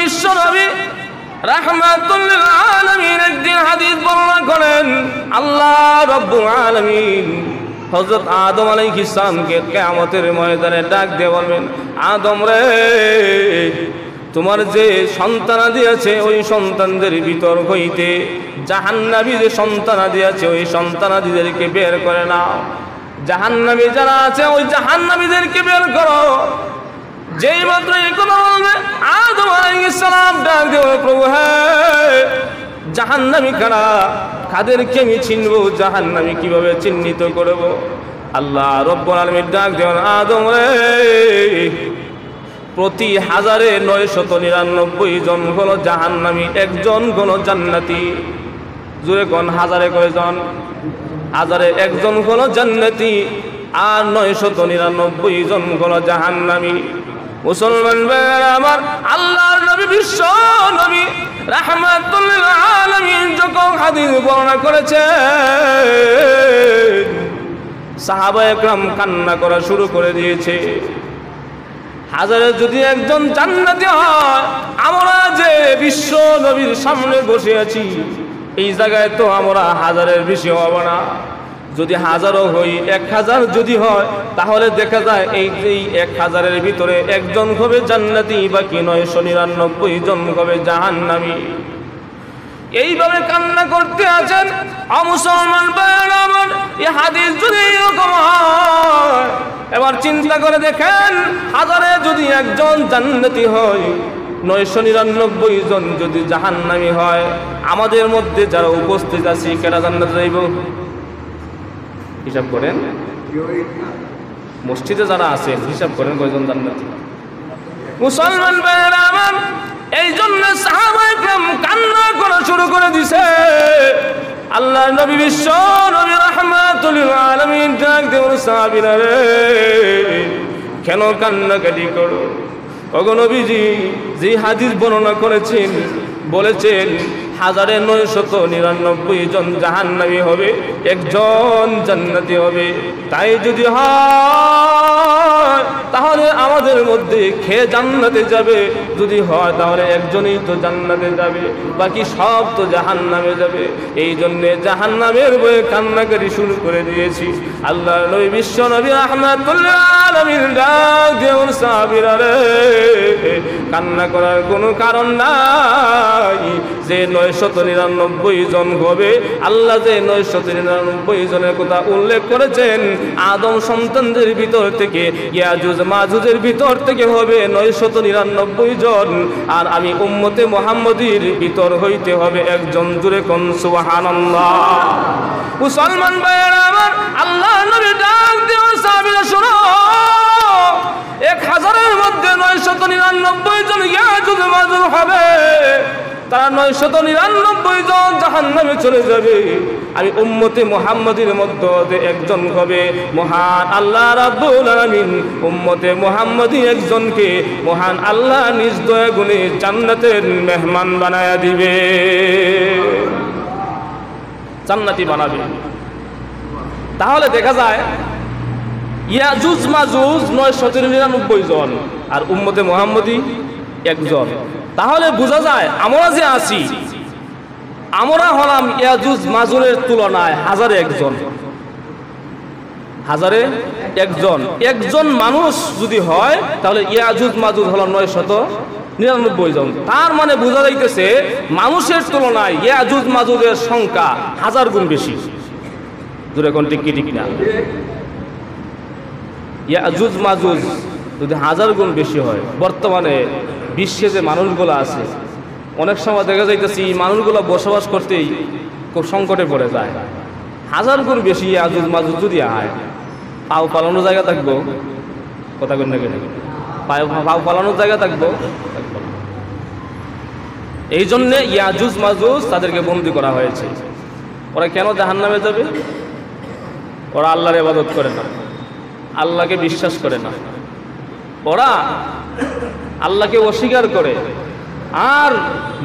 বিশ্ব নবী রাহমাতুল লিল আলামিন একদিন হাদিস বর্ণনা করেন, আল্লাহ রাব্বুল আলামিন হযরত আদম আলাইহিস সালামকে কিয়ামতের ময়দানে ডাক দিয়ে বলবেন, আদম রে, তোমার যে সন্তানাদি আছে ওই সন্তানদের ভিতর হইতে জাহান্নামী যে সন্তানাদি আছে ওই সন্তানাদিদেরকে বের করে নাও। জাহান্নামী যারা আছে ওই জাহান্নামীদেরকে বের করো। যেই মাত্র এই কথা বলবে আদম আলাইহিস সালাম ডাক দেবে, প্রভু হ্যাঁ, জাহান্নামী কারা, কাদেরকে আমি চিনব, জাহান্নামী কিভাবে চিহ্নিত করব? আল্লাহ রব্বুল আলামিন ডাক দেবেন, আদম রে, প্রতি 1000-999 জন হলো জাহান্নামী, একজন হলো জান্নাতি। জোরে কোন হাজারে কয়জন? 1000-এ একজন হলো জান্নাতি আর 999 জন হলো জাহান্নামী। মুসলমান ভাইরা আমার, আল্লাহর নবী বিশ্ব নবী রাহমাতুল লিল আলামিন যখন হাদিস বর্ণনা করেছেন, সাহাবায়ে কেরাম কান্না করা শুরু করে দিয়েছে। 1000-এ যদি একজন জান্নাতি হয়, আমরা যে বিশ্ব নবীর সামনে বসে আছি এই জায়গায় তো আমরা 1000-এর বেশি হব না। যদি 1000ও হই, 1000 যদি হয়, তাহলে দেখা যায় এই 1000-এর ভিতরে একজন হবে জান্নাতি, বাকি 999 জন হবে জাহান্নামী। এইভাবে কান্না করতে আছেন মুসলমান ভাইরা আমার। এই হাদিস যদি এরকম হয়, এবার চিন্তা করে দেখেন, 1000-এ যদি একজন জান্নাতি হয়, 999 জন যদি জাহান্নামী হয়, আমাদের মধ্যে যারা উপস্থিত আছি কেরা জান্নাতে যাইব? হিসাব করেন, মসজিদে যারা আছেন হিসাব করেন কয়জন জান্নাতি। মুসলমান ভাইরা আমার, এই জন্য সাহাবায়ে কেরাম কান্না করা শুরু করে দিছে। আল্লাহ নবী বিশ্ব নবী রাহমাতুল লিল আলামিন ডাক দেন, সাহাবীরা রে, কেন কান্নাকাটি করো? ওগো নবীজি, যে হাদিস বর্ণনা করেছেন, বলেছেন 1000-999 জন জাহান্নামী হবে, একজন জান্নাতি হবে। তাই যদি হয় তাহলে আমাদের মধ্যে খেয়ে জান্নাতে যাবে, যদি হয় তাহলে একজনই তো জান্নাতে যাবে, বাকি সব তো জাহান্নামে যাবে। এই জন্য জাহান্নামের ভয়ে কান্নাকাটি শুরু করে দিয়েছি। আল্লাহর নবী বিশ্ব নবী রাহমাতুল লিল আলামিন ডাক দেন, সাহাবীরা রে, কান্না করার কোনো কারণ নাই। যে 999 জন হবে, আল্লাহ যে 999 জনের কথা উল্লেখ করেছেন, আদম সন্তানদের ভিতর থেকে, ইয়াজুজ মাজুজের ভিতর থেকে হবে 999 জন, আর আমি উম্মতে মুহাম্মদীর ভিতর হইতে হবে একজন। জুরে কোন সুবহানাল্লাহ। মুসলমান ভাইরা আমার, আল্লাহ নবী ডাক দিয়ে সাহাবীরা শোনো, 1000-এর মধ্যে 999 জন ইয়াজুজ মাজুজ হবে, তারা 999 জন জাহান্নামে চলে যাবে। আমি উম্মতে মুহাম্মদীর মধ্যে একজন হবে। মহান আল্লাহ রাব্বুল আলামিন উম্মতে মুহাম্মদী একজনকে মহান আল্লাহ নিজ দয়া গুণে জান্নাতের মেহমান বানায়া দিবে, জান্নাতি বানাবে। তাহলে দেখা যায় ইয়াজুজ মাজুজ 999 জন আর উম্মতে মুহাম্মদী একজন। তাহলে বোঝা যায় আমরা যে আছি, আমরা হলাম ইয়াজুজ মাজুজের তুলনায় 1000-এ একজন। 1000-এ একজন মানুষ যদি হয়, তাহলে ইয়াজুজ মাজুজ হলো 999 জন। তার মানে বোঝা যাইতেছে মানুষের তুলনায় ইয়াজুজ মাজুজের সংখ্যা 1000 গুণ বেশি। জোরে কোন ঠিক কি ঠিক না? ইয়াজুজ মাজুজ যদি 1000 গুণ বেশি হয়, বর্তমানে বিশ্বে যে মানুষগুলো আছে, অনেক সময় দেখা যাইতেছি মানুষগুলো বসবাস করতেই খুব সংকটে পড়ে যায়। 1000 গুণ বেশি ইয়াজুজ মাজুজ যদি হয়, পাও পালানোর জায়গা থাকবো? কথা কেন কেন পাও পালানোর জায়গা থাকবো? এই জন্যে ইয়াজুজ মাজুজ তাদেরকে বন্দী করা হয়েছে। ওরা কেন জাহান্নামে যাবে? ওরা আল্লাহর ইবাদত করে না, আল্লাহকে বিশ্বাস করে না, ওরা আল্লাহকে অস্বীকার করে, আর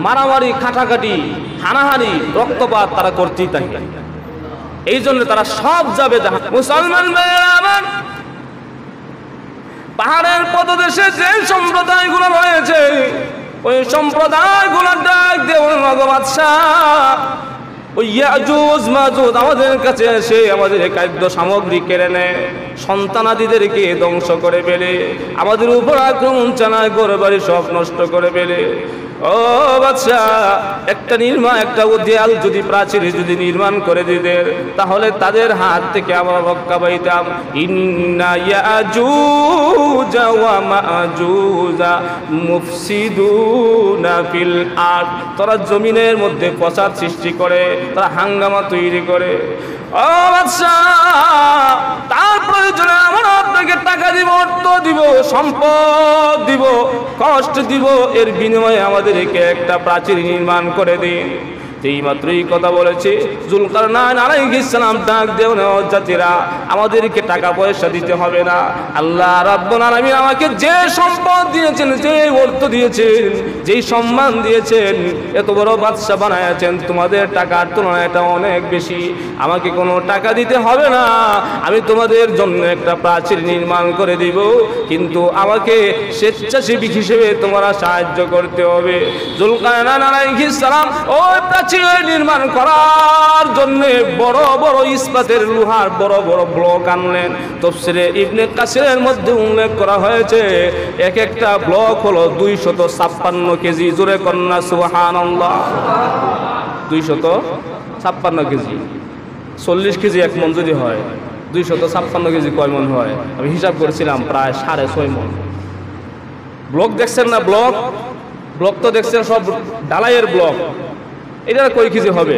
মারামারি কাটাকাটি হানাহানি রক্তপাত তারা করতেই থাকে। এই জন্য তারা সব যাবে জাহান্নামে। মুসলমান ভাইরা আমার, পাহাড়ের পদদেশে যে সম্প্রদায়গুলো রয়েছে ওই সম্প্রদায়গুলোর ডাক দিয়ে বাদশাহ, ওই ইয়াজুজ মাজুজ আমাদের কাছে এসে আমাদের খাদ্য সামগ্রী কেড়ে নেয়, সন্তানাদিদেরকে ধ্বংস করে ফেলে, আমাদের উপর আক্রমণ চালায়, ঘরবাড়ি সব নষ্ট করে ফেলে। ও বাদশাহ, একটা দেয়াল যদি প্রাচীর যদি নির্মাণ করে দিতেন তাহলে তাদের হাত থেকে আমরা রক্ষা পাইতাম। ইন্না ইয়াজুজা ওয়া মাজুজা মুফসিদুনা ফিল আরদ, তারা জমিনের মধ্যে ফসাদ সৃষ্টি করে, তারা হাঙ্গামা তৈরি করে। ও বাদশাহ, তার প্রয়োজনে আমরা আপনাকে টাকা দিব, অর্থ দিব, সম্পদ দিব, কষ্ট দিব, এর বিনিময়ে আমাদেরকে একটা প্রাচীর নির্মাণ করে দিন। এই মাত্রই কথা বলেছে যুলকারনাইন আলাইহিস সালাম ডাক দেও না, জাতিরা আমাদেরকে টাকা পয়সা দিতে হবে না, আল্লাহ রাব্বুল আলামিন আমাকে যে সম্পদ দিয়েছেন, যে অর্থ দিয়েছেন, যেই সম্মান দিয়েছেন, এত বড় বাদশা বানায়াছেন, তোমাদের টাকার তুলনায় এটা অনেক বেশি, আমাকে কোনো টাকা দিতে হবে না, আমি তোমাদের জন্য একটা প্রাচীর নির্মাণ করে দিব, কিন্তু আমাকে স্বেচ্ছাসেবী হিসেবে তোমরা সাহায্য করতে হবে। যুলকারনাইন আলাইহিস সালাম ওই প্রাচীর নির্মাণ করার জন্য বড় বড় ইস্পাতের লোহার বড় বড় ব্লক আনলেন। তাফসীরে ইবনে কাসিরের মধ্যে উল্লেখ করা হয়েছে এক একটা ব্লক হলো 256 কেজি। জোরে কন্যা সুবহানাল্লাহ। 256 কেজি, 40 কেজি এক মন যদি হয়, 256 কেজি কয় মন হয়? আমি হিসাব করেছিলাম প্রায় 6.5 মন। ব্লক দেখছেন না? ব্লক তো দেখছেন সব ঢালাইয়ের ব্লক, এটা কয় কেজি হবে?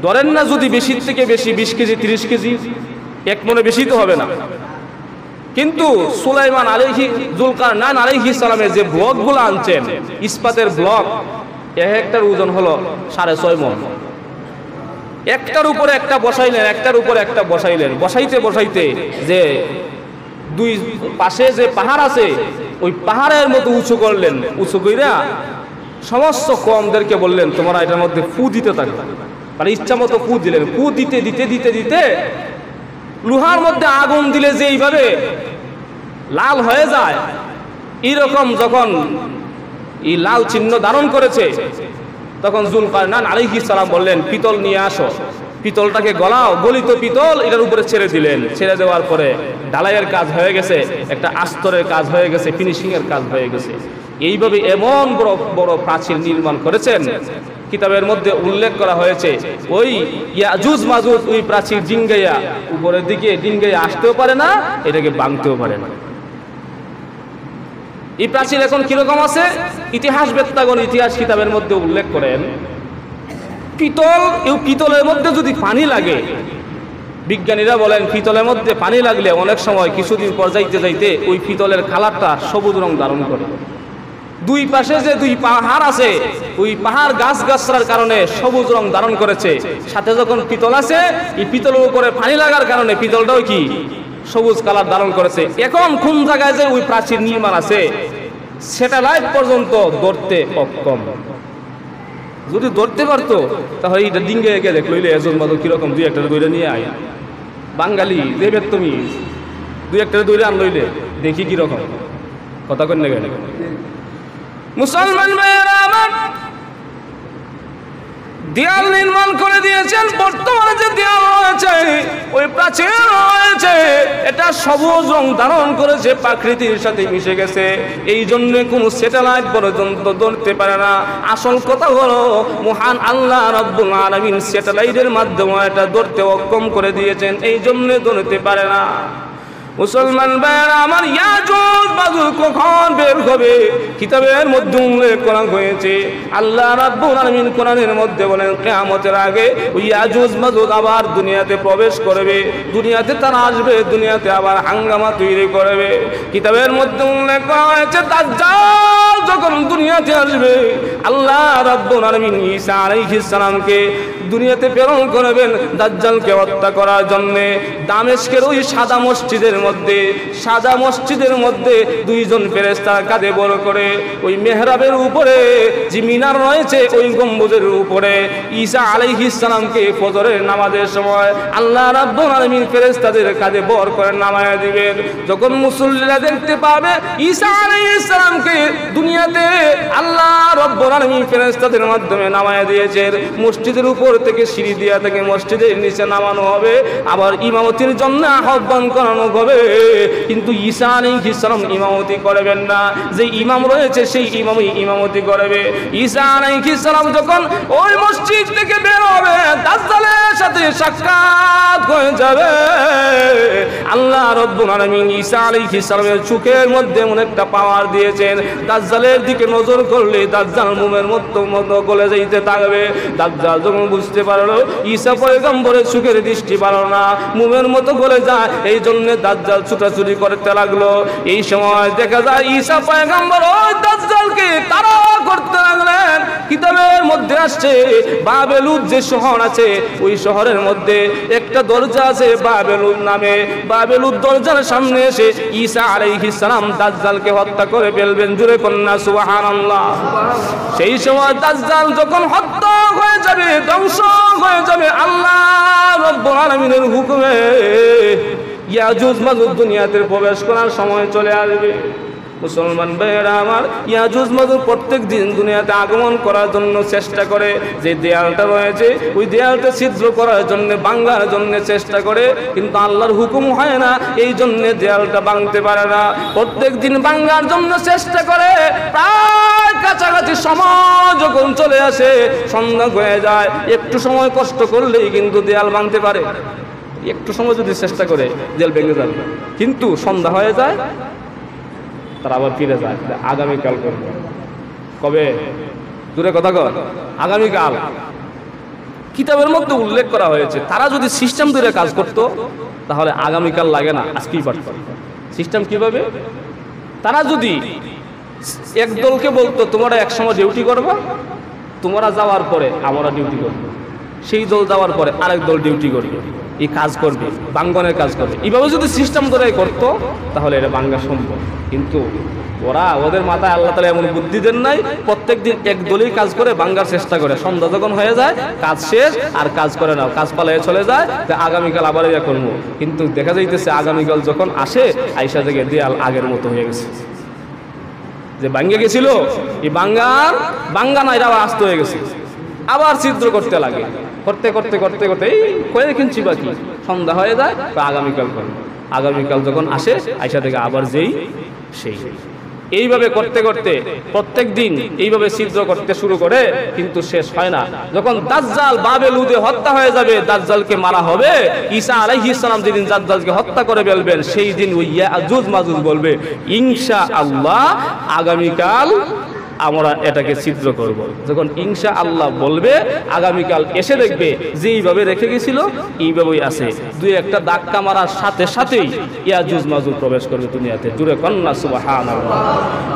ধরেন না যদি বেশি থেকে বেশি 20 কেজি 30 কেজি, এক মনে বেশি তো হবে না। কিন্তু সুলাইমান যুলকারনাইন আলাইহিস সালামের যে ব্লকগুলো আনছেন, ইস্পাতের ব্লক, একটার ওজন হলো 6.5 মন। একটার উপরে একটা বসাইলেন, একটার উপরে একটা বসাইলেন, বসাইতে যে দুই পাশে যে পাহাড় আছে ওই পাহাড়ের মতো উঁচু করলেন। উঁচু কইরা সমস্ত কমদেরকে বললেন তোমরা এটার মধ্যে ফু দিতে থাকবে, মানে ইচ্ছা মতো ফু দিলেন। ফু দিতে দিতে দিতে দিতে লোহার মধ্যে আগুন দিলে যে এইভাবে লাল হয়ে যায়, এইরকম যখন এই লাল চিহ্ন ধারণ করেছে, তখন যুলকারনাইন আলাইহিস সালাম বললেন পিতল নিয়ে আসো, পিতলটাকে গলাও, গলিত পিতল এটার উপরে ছেড়ে দিলেন। ছেড়ে দেওয়ার পরে ঢালাইয়ের কাজ হয়ে গেছে, একটা আস্তরের কাজ হয়ে গেছে, ফিনিশিং এর কাজ হয়ে গেছে। এইভাবে এমন বড় বড় প্রাচীর নির্মাণ করেছেন, কিতাবের মধ্যে উল্লেখ করা হয়েছে ওই ইয়াজুজ মাজুজ ওই প্রাচীর ডিঙ্গাইয়া উপরের দিকে ডিঙ্গাইয়া আসতেও পারে না, এটাকে ভাঙতেও পারে না। এই প্রাচীর এখন কিরকম আছে? ইতিহাসবেত্তাগণ ইতিহাস কিতাবের মধ্যে উল্লেখ করেন, পিতলের মধ্যে যদি পানি লাগে, বিজ্ঞানীরা বলেন পিতলের মধ্যে পানি লাগলে অনেক সময় কিছুদিন পর যাইতে যাইতে ওই পিতলের কালারটা সবুজ রং ধারণ করে। দুই পাশে যে দুই পাহাড় আছে, ওই পাহাড় গাছগাছড়ার কারণে সবুজ রং ধারণ করেছে। সাথে যখন পিতল আছে, এই পিতলের উপরে পানি লাগার কারণে পিতলটাও কি সবুজ কালার ধারণ করেছে। এখন কোন জায়গায় যে ওই প্রাচীর নির্মাণ আছে, স্যাটেলাইট পর্যন্ত ধরতে অক্ষম। যদি ধরতে পারতো তাহলে এইটা ডিঙ্গে একে দেখ লইলে এজন মতো কিরকম দুই একটা দইটা নিয়ে আয়, বাঙালি দেবের তুমি দুই একটা দইটা আন লইলে দেখি কিরকম। কথা কন না কেন? মুসলমান ভাইয়েরা আমার, দেয়াল নির্মাণ করে দিয়েছেন। বর্তমানে যে দেয়াল রয়েছে, ওই প্রাচীর রয়েছে, এটা সবুজ রং ধারণ করেছে, প্রকৃতির সাথে মিশে গেছে। এই জন্য কোনো স্যাটেলাইট পর্যন্ত ধরতে পারে না। আসল কথা হলো মহান আল্লাহ রাব্বুল আলামিন স্যাটেলাইটের মাধ্যমে এটা ধরতে অক্ষম করে দিয়েছেন, এই জন্য ধরতে পারে না। মুসলমান ভাইয়েরা আমার, ইয়াজুজ মাজুজ কখন বের হবে কিতাবের মধ্যে উল্লেখ করা হয়েছে। আল্লাহ রাব্বুল আলামিন কোরআনের মধ্যে বলেন কিয়ামতের আগে ওই ইয়াজুজ মাজুজ আবার দুনিয়াতে প্রবেশ করবে, দুনিয়াতে তারা আসবে, দুনিয়াতে আবার হাঙ্গামা তৈরি করবে। কিতাবের মধ্যে উল্লেখ করা হয়েছে দাজ্জাল যখন দুনিয়াতে আসবে, আল্লাহ রাব্বুল আলামিন ঈসা আলাইহিস সালামকে দুনিয়াতে প্রেরণ করবেন দাজ্জালকে হত্যা করার জন্য। দামেস্কের ওই সাদা মসজিদের মধ্যে দুইজন ফেরেশতা কাঁধে বড় করে ওই মেহরাবের উপরে যে মিনার রয়েছে ওই গম্বুজের উপরে ঈসা আলাইহিস সালামকে ফজরের নামাজের সময় আল্লাহ রাব্বুল আলামিন ফেরেশতাদের কাঁধে বর করে নামায়া দিবেন। যখন মুসল্লিরা দেখতে পাবে ঈসা আলাইহিস সালামকে দুনিয়াতে আল্লাহ রাব্বুল আলামিন ফেরেশতাদের মাধ্যমে নামায়া দিয়েছেন, মসজিদের উপর থেকে সিঁড়ি দিয়া থেকে মসজিদের নিচে নামানো হবে, আবার ইমামতির জন্য আহ্বান করানো হবে। কিন্তু ঈসা আলাইহিস সালাম ইমামতি করবেন না, যে ইমাম রয়েছে সেই ইমামই ইমামতি করবে। ঈসা আলাইহিস সালাম যখন ওই মসজিদ থেকে বের হবে দাজ্জালের সাথে সাক্ষাৎ হয়ে যাবে। আল্লাহ রাব্বুল আলামিন ঈসা আলাইহিস সালামের চোখের মধ্যে এমন একটা পাওয়ার দিয়েছেন, দাজ্জালের দিকে নজর করলে দাজ্জাল মুমের মতো গলে যাইতে থাকবে। দাজ্জাল যখন বুঝতে পারলো ঈসা পয়গম্বরের চোখের দৃষ্টি ভালো না, মুমের মতো গলে যায়, এই জন্য দাজ্জাল ছুটাছুটি করতে লাগলো। এই সময় দেখা যায় ঈসা পয়গম্বর ওই দাজ্জালকে তাড়া করতে লাগলেন। কিতাবের মধ্যে আসছে বাবেলুদ যে শহর আছে ওই শহরের মধ্যে একটা দরজা আছে বাবেলুদ নামে, বাবেলুদ দরজার সামনে এসে ঈসা আলাইহিস সালাম দাজ্জালকে হত্যা করে ফেলবেন। জোরে কন্যা সুবহানাল্লাহ। সেই সময় দাজ্জাল যখন হত্যা হয়ে যাবে, ধ্বংস হয়ে যাবে, আল্লাহ রাব্বুল আলামিনের হুকুমে ইয়াজুজ মাজুজ দুনিয়াতে প্রবেশ করার সময় চলে আসবে। মুসলমান ভাইয়েরা আমার, ইয়াজুজ মাজুজ প্রত্যেক দিন দুনিয়াতে আগমন করার জন্য চেষ্টা করে, যে দেয়ালটা রয়েছে ওই দেয়ালটা ছিদ্র করার জন্য ভাঙার জন্য চেষ্টা করে, কিন্তু আল্লাহর হুকুম হয় না, এই জন্য দেয়ালটা ভাঙতে পারে না। প্রত্যেক দিন ভাঙার জন্য চেষ্টা করে, প্রায় কাছাকাছি সময় যখন চলে আসে সন্ধ্যা হয়ে যায়, একটু সময় কষ্ট করলেই কিন্তু দেয়াল ভাঙতে পারে। একটু সময় যদি চেষ্টা করে দেয়াল ভেঙে যাবে, কিন্তু সন্ধ্যা হয়ে যায় তারা আবার ফিরে যায়, আগামীকাল করবে। কবে? দূরে কথা কর, আগামীকাল। কিতাবের মধ্যে উল্লেখ করা হয়েছে তারা যদি সিস্টেম ধরে কাজ করতো তাহলে আগামীকাল লাগে না, আজকেই পারত। সিস্টেম কিভাবে? তারা যদি এক দলকে বলতো তোমরা এক সময় ডিউটি করবা, তোমরা যাওয়ার পরে আমরা ডিউটি করবো, সেই দল যাওয়ার পরে আরেক দল ডিউটি করবে, এই কাজ করবে, বাঙ্গনের কাজ করবে। এইভাবে যদি সিস্টেম ধরে করতো তাহলে এটা বাঙ্গা সম্ভব। কিন্তু ওদের মাথায় আল্লাহ তাআলা এমন বুদ্ধি দেন নাই, প্রত্যেক দিন এক দলই কাজ করে বাঙ্গার চেষ্টা করে, সন্ধ্যা যখন হয়ে যায় কাজ শেষ আর কাজ করে না, কাজ পালাইয়ে চলে যায়, আগামীকাল আবার ইয়া করবো। কিন্তু দেখা যাইতেছে আগামীকাল যখন আসে আইসা থেকে দেয়াল আগের মতো হয়ে গেছে, যে বাঙ্গা গেছিল এই বাঙ্গা না, এটা আবার আস্ত হয়ে গেছে, আবার ছিদ্র করতে লাগে, করতে করতে করতে করতে এই কয়েক ইঞ্চি বাকি, সন্ধ্যা হয়ে যায়, আগামীকাল করবো। আগামীকাল যখন আসে আইসা থেকে আবার যেই সেই, এইভাবে করতে করতে প্রত্যেক দিন এইভাবে ছিদ্র করতে শুরু করে, কিন্তু শেষ হয় না। যখন দাজ্জাল বাবেলুদে হত্যা হয়ে যাবে, দাজ্জালকে মারা হবে, ঈসা আলাইহিস সালাম যেদিন দাজ্জালকে হত্যা করে ফেলবেন সেই দিন ওই ইয়াজুজ মাজুজ বলবে ইনশাআল্লাহ আগামীকাল আমরা এটাকে ছিদ্র করব। যখন ইনশাআল্লাহ বলবে আগামীকাল এসে দেখবে যেইভাবে রেখে গেছিল এইভাবেই আছে, দুই একটা ধাক্কা মারার সাথে সাথেই ইয়াজুজ মাজুজ প্রবেশ করবে দুনিয়াতে। জুড়ে কন্যা সুবহানাল্লাহ।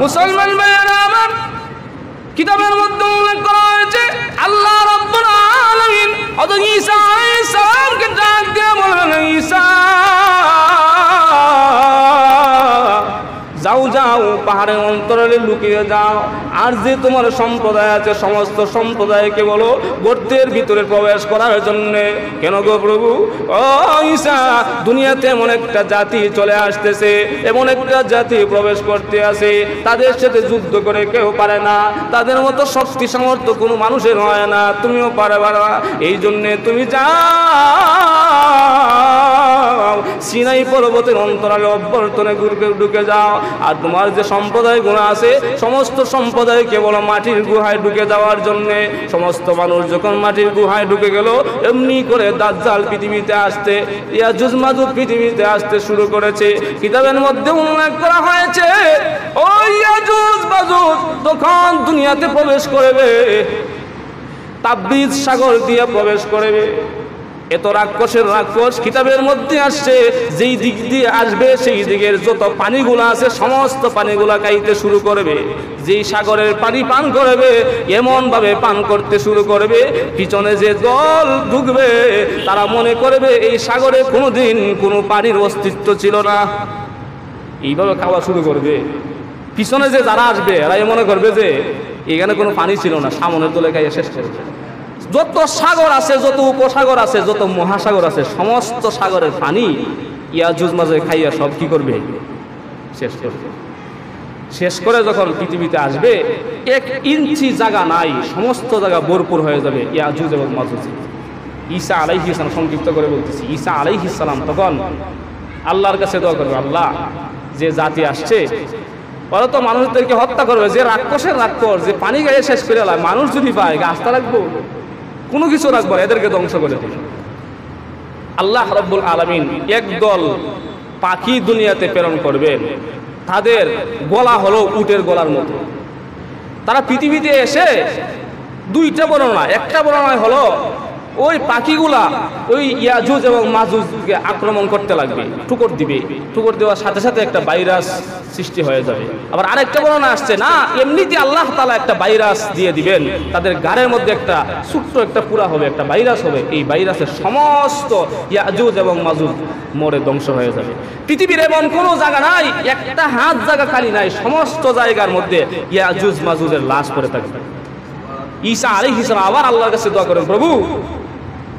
মুসলমান ভাইয়েরা আমার, কিতাবের মধ্যে উল্লেখ করা হয়েছে আল্লাহ রাব্বুল আলামিন হযরত ঈসা আলাইহিস সালামকে ডাক দিয়ে বললেন, ঈসা যাও যাও, পাহাড়ের অন্তরালে লুকিয়ে যাও, আর যে তোমার সম্প্রদায় আছে সমস্ত সম্প্রদায়কে বলো গর্তের ভিতরে প্রবেশ করার জন্য। কেন গো প্রভু? ও ঈসা, দুনিয়াতে এমন একটা জাতি চলে আসতেছে, এমন একটা জাতি প্রবেশ করতে আসে, তাদের সাথে যুদ্ধ করে কেউ পারে না, তাদের মতো শক্তি সামর্থ্য কোনো মানুষের হয় না, তুমিও পারবে না, এই জন্যে তুমি যাও সিনাই পর্বতের অন্তরালে অভ্যন্তরে ঢুকে যাও, আর তোমার যে সম্প্রদায়গুলো আছে সমস্ত সম্প্রদায় কেবল মাটির গুহায় ঢুকে যাওয়ার জন্য। সমস্ত মানুষ যখন মাটির গুহায় ঢুকে গেল, এমনি করে দাজ্জাল পৃথিবীতে আসতে, ইয়াজুজ মাজুজ পৃথিবীতে আসতে শুরু করেছে। কিতাবের মধ্যে উল্লেখ করা হয়েছে ওই ইয়াজুজ মাজুজ তখন দুনিয়াতে প্রবেশ করবে, তাবরিজ সাগর দিয়ে প্রবেশ করবে। এত রাক্ষসের রাক্ষস কিতাবের মধ্যে আসছে, যেই দিক দিয়ে আসবে সেই দিকের যত পানিগুলো আছে সমস্ত পানিগুলা খাইতে শুরু করবে। যেই সাগরের পানি পান করবে এমন ভাবে পান করতে শুরু করবে, পিছনে যে দল ঢুকবে তারা মনে করবে এই সাগরে কোনোদিন কোনো পানির অস্তিত্ব ছিল না। এইভাবে খাওয়া শুরু করবে। পিছনে যে যারা আসবে এরা মনে করবে যে এখানে কোনো পানি ছিল না, সামনের দলে খাইয়ে শেষ করবে। যত সাগর আছে, যত উপসাগর আছে, যত মহাসাগর আছে, সমস্ত সাগরের পানি ইয়াজুজ মাজুজ খাইয়া সব কি করবে? শেষ করবে। শেষ করে যখন পৃথিবীতে আসবে 1 ইঞ্চি জায়গা নাই, সমস্ত জায়গা ভরপুর হয়ে যাবে ইয়াজুজ এবং মাজুজ। ঈসা আলাইহিস সালাম, সংক্ষিপ্ত করে বলতেছি, ঈসা আলাইহিস সালাম তখন আল্লাহর কাছে দোয়া করবে, আল্লাহ যে জাতি আসছে ওরা তো মানুষদেরকে হত্যা করবে, যে রাক্ষসের রাক্ষস, যে পানি গায়ে শেষ করে এলাম, মানুষ যদি পায় গাছটা রাখবো, কোনো কিছু রাখবো, এদেরকে ধ্বংস করে দেবে। আল্লাহ রাব্বুল আলামিন একদল পাখি দুনিয়াতে প্রেরণ করবেন, তাদের গলা হলো উটের গলার মতো। তারা পৃথিবীতে এসে 2টা বর্ণনা, একটা বর্ণনা হলো ওই পাখিগুলা ওই ইয়াজুজ এবং মাজুজকে আক্রমণ করতে লাগবে, ঠুকর দিবে, ঠুকর দেওয়ার সাথে সাথে একটা ভাইরাস সৃষ্টি হয়ে যাবে। আবার আরেকটা বর্ণনা আসছে না, এমনিতে আল্লাহ তাআলা একটা ভাইরাস দিয়ে দিবেন, তাদের গাড়ের মধ্যে একটা ছোট্ট একটা পুরা হবে, একটা ভাইরাস হবে, এই ভাইরাসের সমস্ত ইয়াজুজ এবং মাজুজ মরে ধ্বংস হয়ে যাবে। পৃথিবীর এমন কোনো জায়গা নাই, একটা হাত জায়গা খালি নাই, সমস্ত জায়গার মধ্যে ইয়াজুজ মাজুজের লাশ পড়ে থাকবে। ঈসা আলাইহিস সালাম আবার আল্লাহর কাছে দোয়া করেন, প্রভু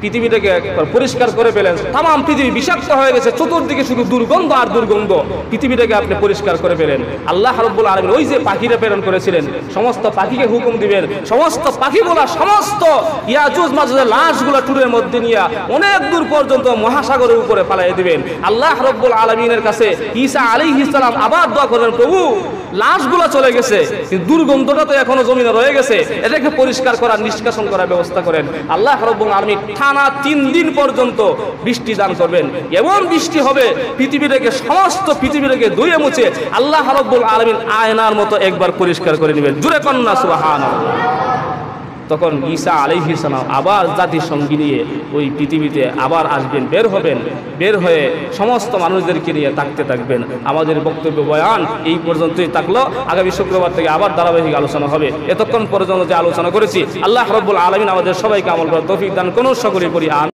পৃথিবীটাকে একবার পরিষ্কার করে ফেলেন, তাম পৃথিবী বিষাক্ত হয়ে গেছে, চতুর্দিকে শুধু দুর্গন্ধ আর দুর্গন্ধ, পৃথিবীটাকে আপনি পরিষ্কার করে ফেলেন। আল্লাহ রাব্বুল আলামিন ওই যে পাখিরা প্রেরণ করেছিলেন, সমস্ত পাখিকে হুকুম দিবেন, সমস্ত পাখিগুলা সমস্ত ইয়াজুজ মাজুজের লাশগুলা টুরের মধ্যে নিয়ে অনেক দূর পর্যন্ত মহাসাগরের উপরে ফালাই দিবেন। আল্লাহ রাব্বুল আলামিনের কাছে ঈসা আলাইহিস সালাম আবার দোয়া করবেন, প্রভু লাশগুলা চলে গেছে কিন্তু দুর্গন্ধটা তো এখনো জমিনে রয়ে গেছে, এটাকে পরিষ্কার করার নিষ্কাশন করার ব্যবস্থা করেন। আল্লাহ রাব্বুল আলামিন টানা 3 দিন পর্যন্ত বৃষ্টি দান করবেন, এমন বৃষ্টি হবে পৃথিবীটাকে সমস্ত পৃথিবীটাকে ধুয়ে মুছে আল্লাহ রাব্বুল আলামিন আয়নার মতো একবার পরিষ্কার করে নেবেন। জোরে কন্যা সুবহানাল্লাহ। তখন ঈসা আলাইহিস সালাম আবার জাতির সঙ্গী নিয়ে ওই পৃথিবীতে আবার আসবেন, বের হবেন, বের হয়ে সমস্ত মানুষদেরকে নিয়ে থাকতে থাকবেন। আমাদের বক্তব্য বয়ান এই পর্যন্তই থাকলো, আগামী শুক্রবার থেকে আবার ধারাবাহিক আলোচনা হবে। এতক্ষণ পর্যন্ত যে আলোচনা করেছি আল্লাহ রাব্বুল আলামিন আমাদের সবাইকে আমল করার তৌফিক দান করুন, সকলে পড়ি আমিন।